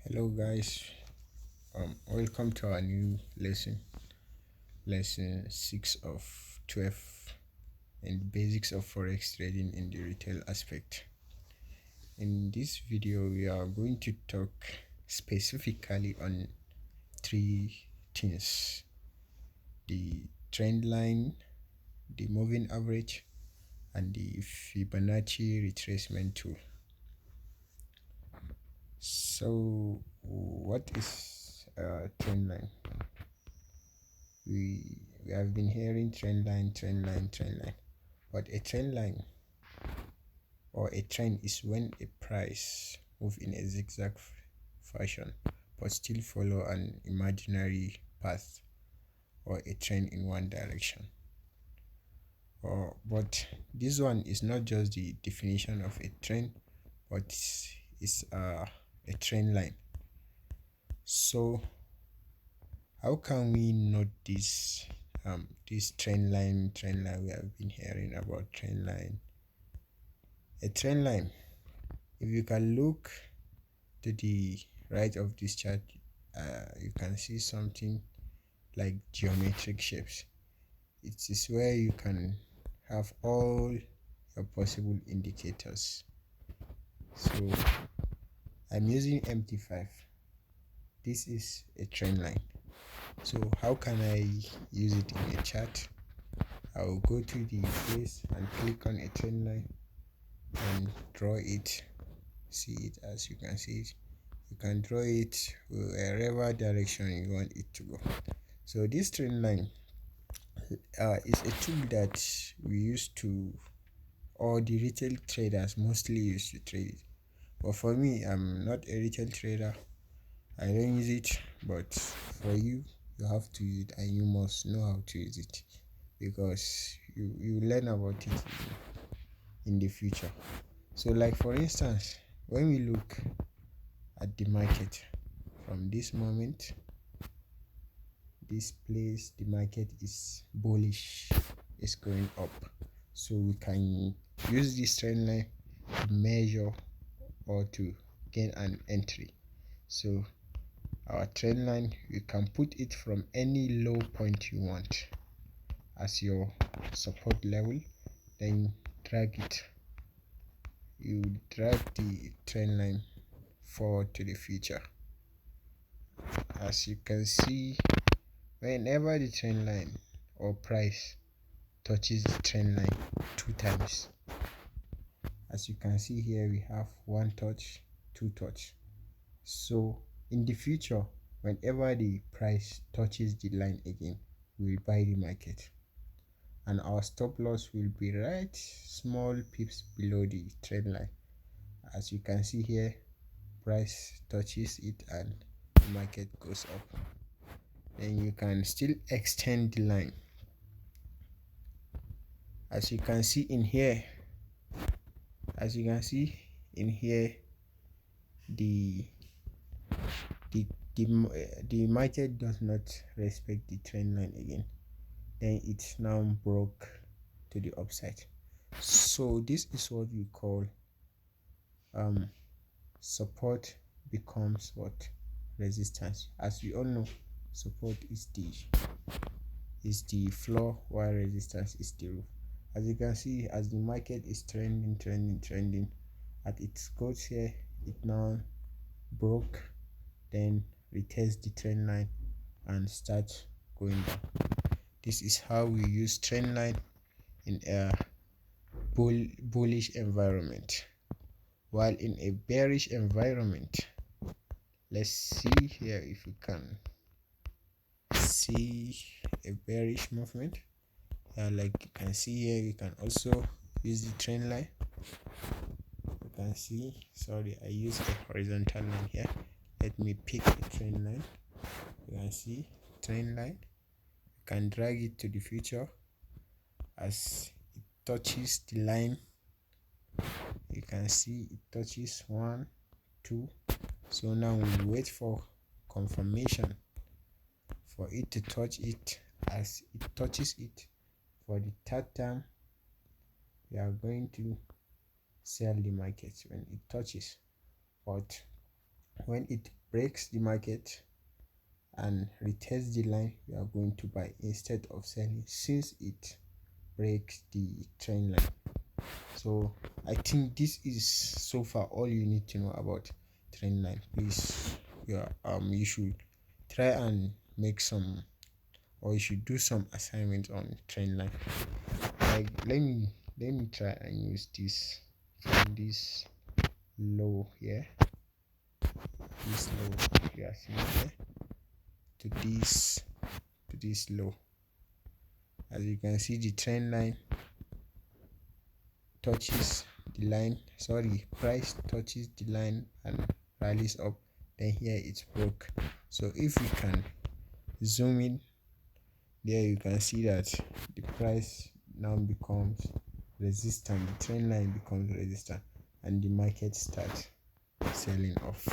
Hello guys, welcome to our new lesson 6 of 12 and basics of forex trading in the retail aspect. In this video we are going to talk specifically on three things: the trend line, the moving average, and the Fibonacci retracement tool. So what is a trend line? We have been hearing trend line, but a trend line or a trend is when a price move in a zigzag fashion but still follow an imaginary path or a trend in one direction. But this one is not just the definition of a trend, but it's a trend line. So how can we note this trend line we have been hearing about? A trend line, if you can look to the right of this chart, you can see something like geometric shapes. It is where you can have all your possible indicators. So I'm using MT5. This is a trend line. So how can I use it in a chart? I'll go to the face and click on a trend line and draw it. See it. As you can see it, you can draw it wherever direction you want it to go. So this trend line is a tool that we used to, or the retail traders mostly used to trade it. But for me, I'm not a retail trader. I don't use it, but for you have to use it, and you must know how to use it, because you learn about it in the future. So like for instance, when we look at the market from this moment, this place, the market is bullish, it's going up. So we can use this trend line to measure or to gain an entry. So our trend line, you can put it from any low point you want as your support level, then drag it. You drag the trend line forward to the future. As you can see, whenever the trend line or price touches the trend line 2 times, as you can see here, we have 1 touch, 2 touch. So in the future, whenever the price touches the line again, we will buy the market, and our stop loss will be right small pips below the trend line. As you can see here, price touches it and the market goes up. Then you can still extend the line. As you can see in here, the market does not respect the trend line again. Then it's now broke to the upside. So this is what we call support becomes what? Resistance. As we all know, support is the floor, while resistance is the roof. As you can see, as the market is trending, at its goals here, it now broke, then retest the trend line and start going down. This is how we use trend line in a bullish environment. While in a bearish environment, let's see here if we can see a bearish movement. Like you can see here, you can also use the trend line. You can see, sorry, I used a horizontal line here. Let me pick a trend line. You can see trend line. You can drag it to the future. As it touches the line, you can see it touches 1, 2. So now we wait for confirmation for it to touch it. As it touches it for the 3rd time, we are going to sell the market when it touches. But When it breaks the market and retests the line, we are going to buy instead of selling, since it breaks the trend line. So I think this is so far all you need to know about trend line. Please, you should try and make some, or you should do some assignment on trend line. Like let me try and use this from this low here, this low you are seeing here, to this low. As you can see, the trend line touches the line, price touches the line and rallies up, then here it broke. So if we can zoom in there, you can see that the price now becomes resistant, the trend line becomes resistant, and the market starts selling off.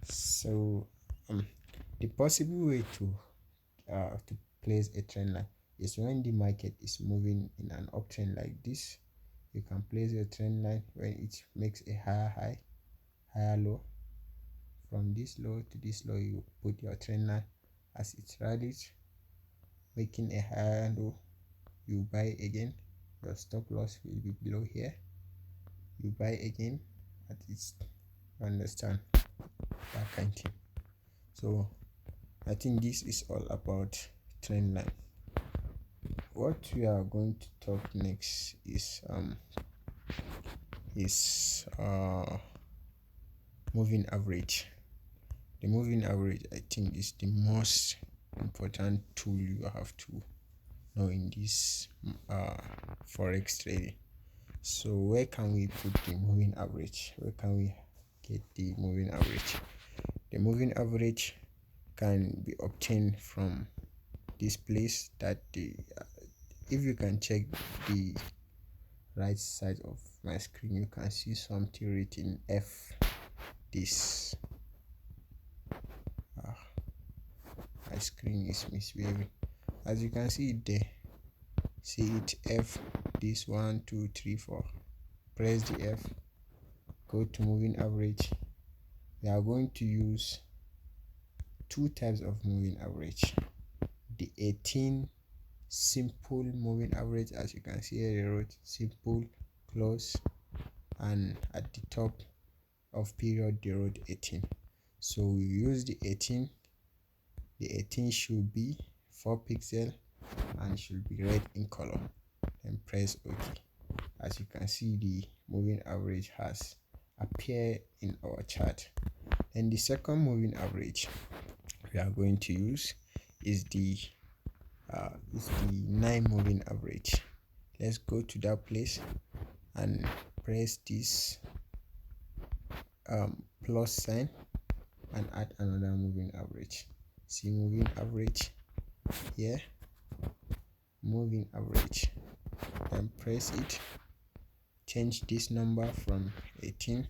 So the possible way to place a trend line is when the market is moving in an uptrend like this. You can place your trend line when it makes a higher high, higher low. From this low to this low, you put your trend line. As it rallies, making a higher low, you buy again. Your stop loss will be below here. You buy again at its, understand, that kind of thing. So I think this is all about trend line. What we are going to talk next is moving average. The moving average, I think, is the most important tool you have to know in this forex trading. So where can we put the moving average? Where can we get the moving average? The moving average can be obtained from this place that if you can check the right side of my screen, you can see something written F. This my screen is misbehaving. As you can see it there, see it F, this 1 2 3 4. Press the F, go to moving average. We are going to use two types of moving average: the 18 simple moving average, as you can see here, they wrote simple, close, and at the top of period they wrote 18. So we use the 18. The 18 should be 4 pixel and should be red in color. Then press OK. As you can see, the moving average has appeared in our chart. And the second moving average we are going to use is the 9 moving average. Let's go to that place and press this plus sign and add another moving average. See moving average here, moving average, then press it, change this number from 18,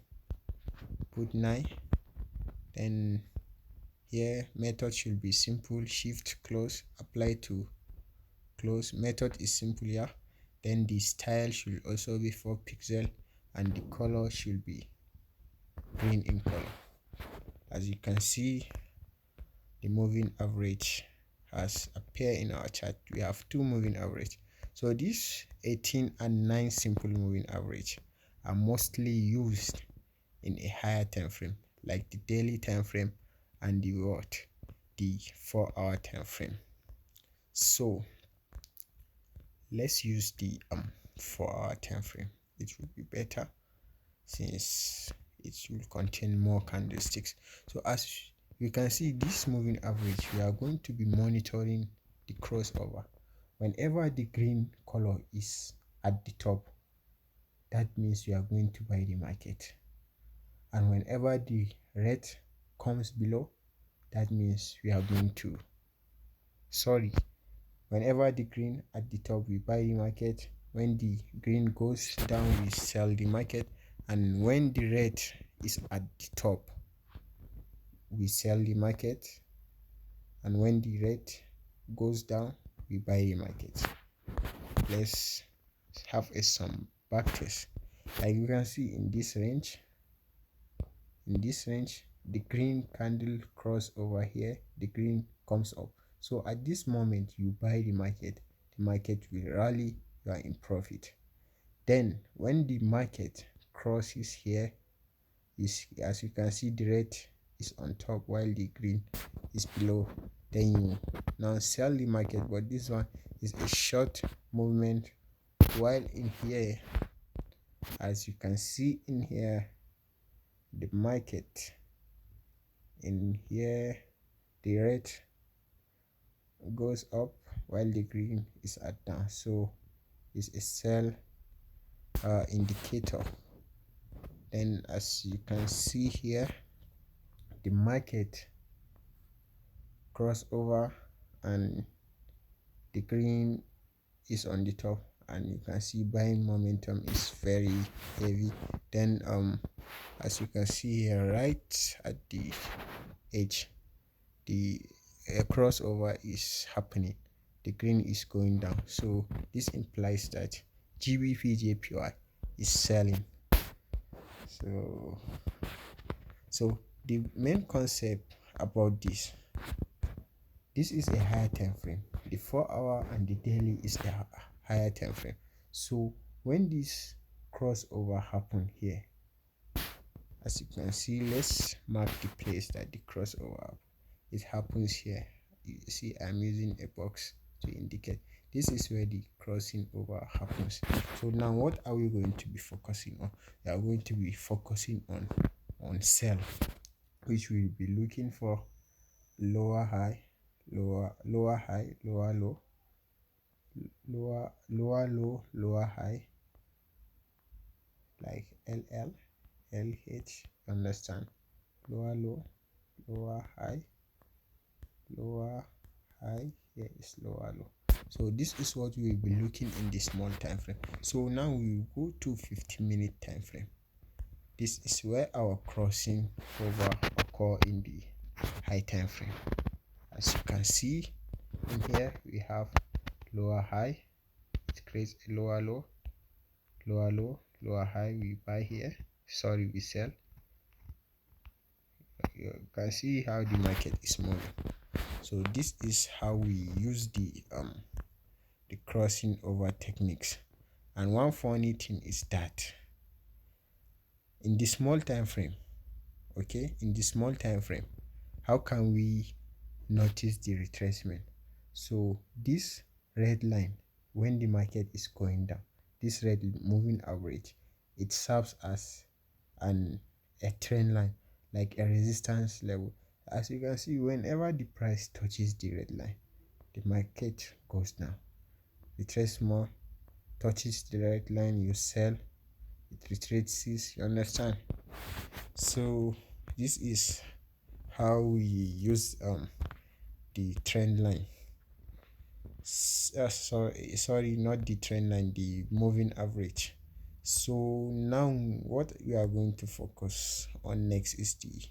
put 9, then here method should be simple, shift close, apply to close. Method is simple here. Then the style should also be 4 pixel and the color should be green in color. As you can see, the moving average has appeared in our chart. We have two moving average. So these 18 and 9 simple moving average are mostly used in a higher time frame, like the daily time frame and the 4-hour time frame. So let's use the 4-hour time frame. It will be better since it will contain more candlesticks. So as you can see, this moving average, we are going to be monitoring the crossover. Whenever the green color is at the top, that means we are going to buy the market, and whenever the red comes below, that means we are going to whenever the green at the top, we buy the market. When the green goes down, we sell the market, and when the red is at the top, we sell the market, and when the red goes down, we buy the market. Let's have some back test. Like you can see in this range, in this range, the green candle cross over here, the green comes up. So at this moment you buy the market will rally, you are in profit. Then when the market crosses here, is, as you can see, the red is on top while the green is below, then you now sell the market. But this one is a short movement, while in here, as you can see in here, the market in here, the red goes up while the green is at down, so it's a sell indicator. Then as you can see here, the market cross over and the green is on the top, and you can see buying momentum is very heavy. Then as you can see here, right at the edge, the crossover is happening, the green is going down, so this implies that GBPJPY is selling. So the main concept about this is a higher time frame. The 4-hour and the daily is a higher time frame. So when this crossover happen here, as you can see, let's mark the place that the crossover it happens here. You see I'm using a box to indicate this is where the crossing over happens. So now what are we going to be focusing on? We are going to be focusing on sell, which we'll be looking for lower high, lower high, lower low, lower low, lower high, like LL, LH, understand? Lower low, lower high, lower high, here is lower low. So this is what we will be looking in the small time frame. So now we will go to 15-minute time frame. This is where our crossing over occur in the high time frame. As you can see in here, we have lower high, it creates a lower low, lower low, lower high, we buy here, sorry, we sell. You can see how the market is moving. So this is how we use the crossing over techniques. And one funny thing is that in the small time frame, okay, in the small time frame, how can we notice the retracement? So this red line, when the market is going down, this red moving average, it serves as a trend line, like a resistance level. As you can see, whenever the price touches the red line, the market goes down. Retrace more, touches the red line, you sell, it retraces, you understand? So this is how we use the trend line. Sorry, not the trend line, the moving average. So now what we are going to focus on next is the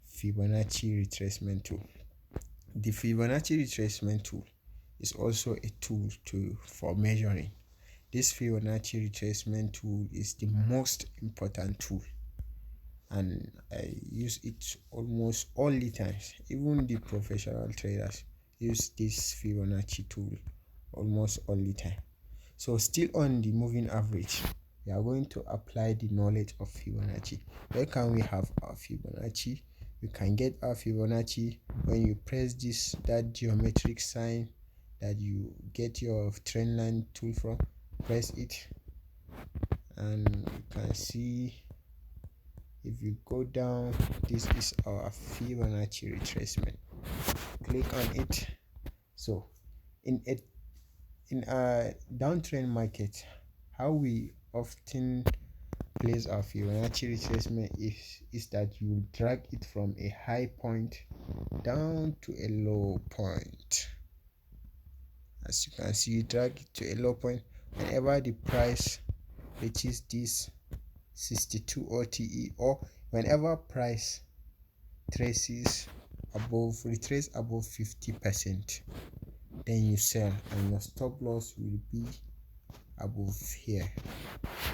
Fibonacci retracement tool. The Fibonacci retracement tool is also a tool for measuring. This Fibonacci retracement tool is the most important tool, and I use it almost all the times. Even the professional traders use this Fibonacci tool almost all the time. So still on the moving average, we are going to apply the knowledge of Fibonacci. Where can we have our Fibonacci? You can get our Fibonacci when you press that geometric sign that you get your trend line tool from. Press it and you can see, if you go down, this is our Fibonacci retracement. Click on it. So in a downtrend market, how we often place our Fibonacci retracement is that you drag it from a high point down to a low point. As you can see, you drag it to a low point. Whenever the price reaches this 62 OTE, or whenever price retraces above 50%, then you sell, and your stop loss will be above here.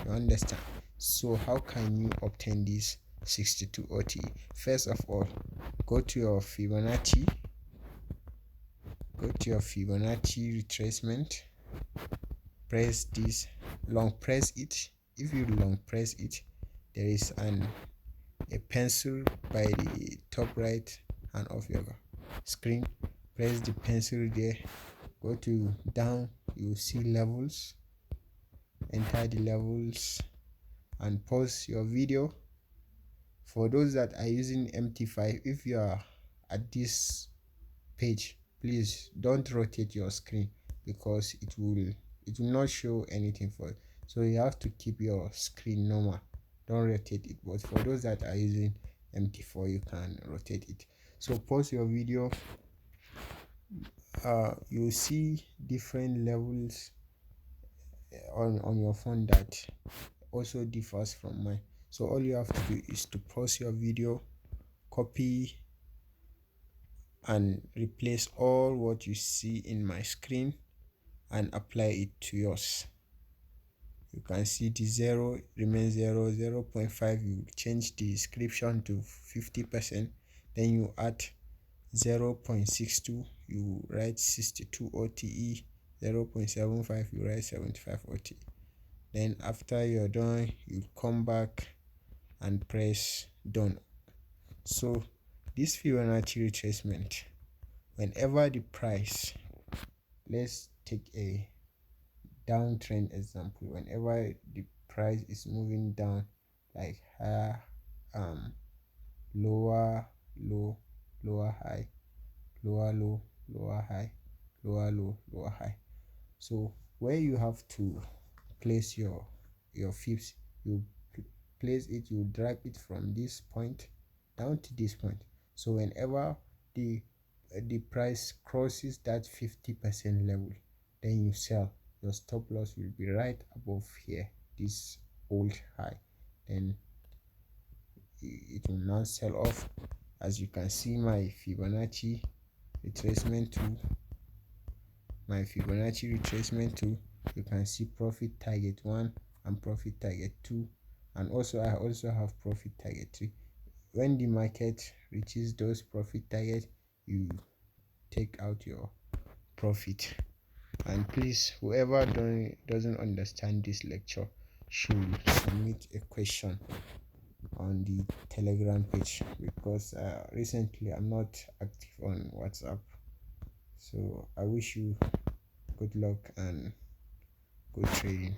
You understand? So how can you obtain this? 62 OTE. First of all, go to your Fibonacci retracement, press this, long press it. If you long press it, there is a pencil by the top right hand of your screen. Press the pencil there, go to down, you will see levels. Enter the levels and pause your video. For those that are using MT5, if you are at this page, please don't rotate your screen, because it will not show anything for it. So you have to keep your screen normal, don't rotate it. But for those that are using MT4, you can rotate it. So pause your video. You see different levels on your phone that also differs from mine. So all you have to do is to pause your video, copy and replace all what you see in my screen and apply it to yours. You can see the 0 remains 0, 0.5, you change the description to 50%, then you add 0.62, you write 62 OTE, 0.75, you write 75 OTE. Then after you're done, you come back and press done. So this Fibonacci retracement, whenever the price, let's take a downtrend example, whenever the price is moving down, like higher, lower low, lower high, lower low, lower high, lower low, lower high. So where you have to place your Fibs, you place it, you drag it from this point down to this point. So whenever the price crosses that 50% level, then you sell. Your stop loss will be right above here, this old high. Then it will now sell off. As you can see, my Fibonacci retracement tool, you can see profit target 1 and profit target 2, and also I also have profit target 3. When the market reaches those profit targets, you take out your profit. And please, whoever doesn't understand this lecture should submit a question on the Telegram page, because recently I'm not active on WhatsApp. So I wish you good luck and good trading.